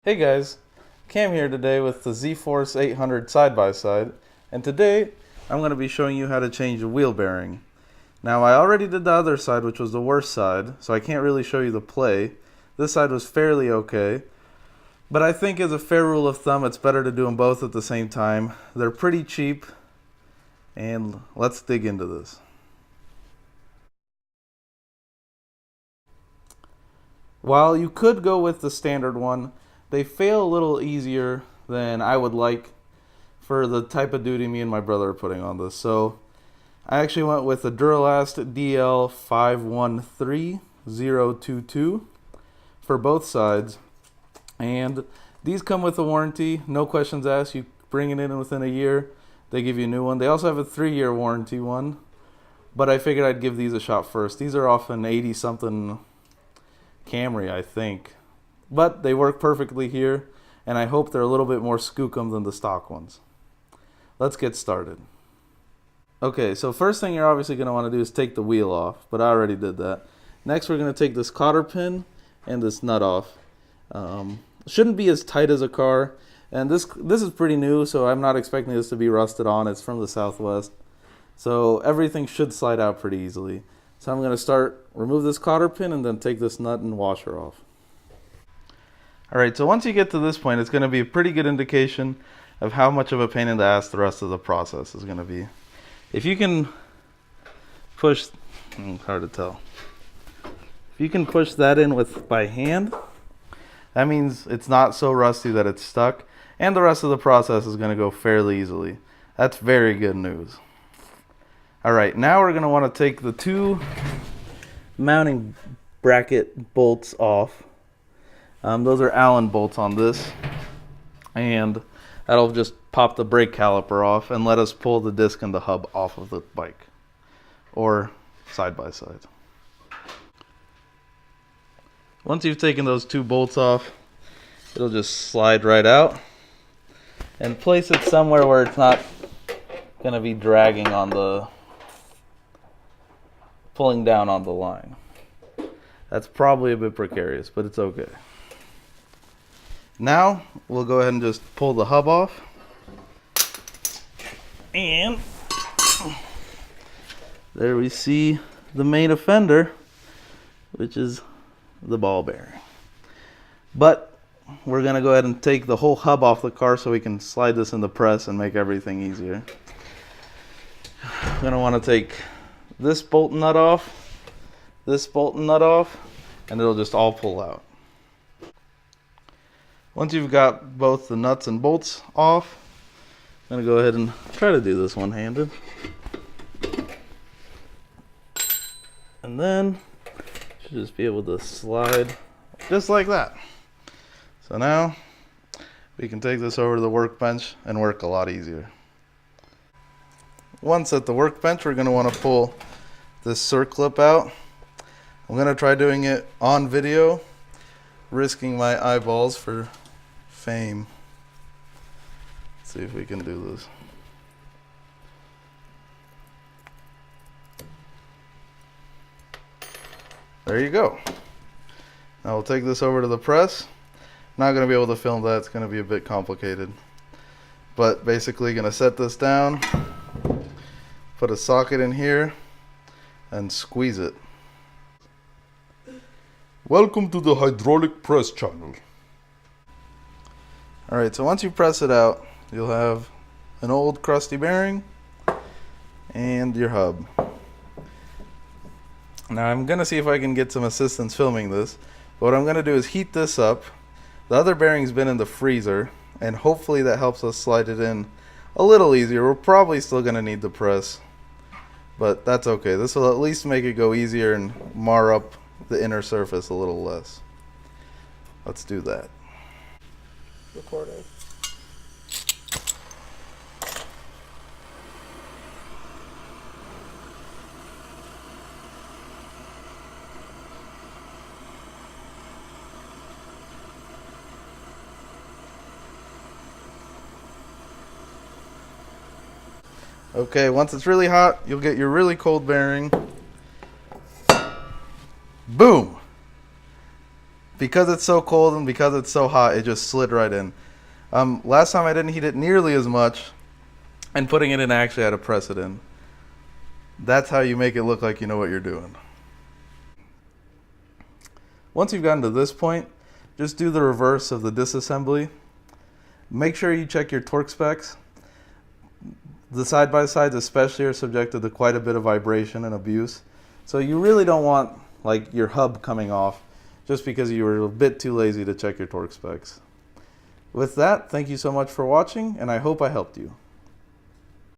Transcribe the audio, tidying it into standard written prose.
Hey guys, Cam here today with the Zforce 800 side-by-side, and today I'm going to be showing you how to change a wheel bearing. Now I already did the other side, which was the worst side, so I can't really show you the play. This side was fairly okay, but I think as a fair rule of thumb it's better to do them both at the same time. They're pretty cheap, and let's dig into this. While you could go with the standard one, they fail a little easier than I would like for the type of duty me and my brother are putting on this. So I actually went with the Duralast DL513022 for both sides. And these come with a warranty, no questions asked. You bring it in within a year, they give you a new one. They also have a 3-year warranty one, but I figured I'd give these a shot first. These are off an 80-something Camry, I think. But they work perfectly here, and I hope they're a little bit more skookum than the stock ones. Let's get started. Okay, so first thing you're obviously going to want to do is take the wheel off, but I already did that. Next, we're going to take this cotter pin and this nut off. Shouldn't be as tight as a car, and this is pretty new, so I'm not expecting this to be rusted on. It's from the Southwest, so everything should slide out pretty easily. So I'm going to remove this cotter pin and then take this nut and washer off. Alright, so once you get to this point, it's going to be a pretty good indication of how much of a pain in the ass the rest of the process is going to be. If you can push, hard to tell. If you can push that in by hand, that means it's not so rusty that it's stuck, and the rest of the process is going to go fairly easily. That's very good news. Alright, now we're going to want to take the two mounting bracket bolts off. Those are Allen bolts on this, and that'll just pop the brake caliper off and let us pull the disc and the hub off of the bike, or side by side. Once you've taken those two bolts off, it'll just slide right out, and place it somewhere where it's not going to be dragging on pulling down on the line. That's probably a bit precarious, but it's okay. Now we'll go ahead and just pull the hub off, and there we see the main offender, which is the ball bearing. But we're going to go ahead and take the whole hub off the car so we can slide this in the press and make everything easier. We're going to want to take this bolt and nut off, this bolt and nut off, and it'll just all pull out. Once you've got both the nuts and bolts off, I'm going to go ahead and try to do this one-handed. And then should just be able to slide just like that. So now we can take this over to the workbench and work a lot easier. Once at the workbench, we're going to want to pull this circlip out. I'm going to try doing it on video, risking my eyeballs for fame. Let's see if we can do this. There you go. Now we'll take this over to the press. Not going to be able to film that, it's going to be a bit complicated. But basically going to set this down, put a socket in here, and squeeze it. Welcome to the hydraulic press channel. Alright, so once you press it out, you'll have an old crusty bearing and your hub. Now I'm going to see if I can get some assistance filming this. But what I'm going to do is heat this up. The other bearing's been in the freezer, and hopefully that helps us slide it in a little easier. We're probably still going to need the press, but that's okay. This will at least make it go easier and mar up the inner surface a little less. Let's do that. Recording. Okay, once it's really hot, you'll get your really cold bearing. Boom! because it's so cold and because it's so hot, it just slid right in. Last time I didn't heat it nearly as much, and putting it in I actually had to press it in. That's how you make it look like you know what you're doing. Once you've gotten to this point, just do the reverse of the disassembly. Make sure you check your torque specs. The side-by-sides especially are subjected to quite a bit of vibration and abuse. So you really don't want like your hub coming off just because you were a bit too lazy to check your torque specs. With that, thank you so much for watching, and I hope I helped you.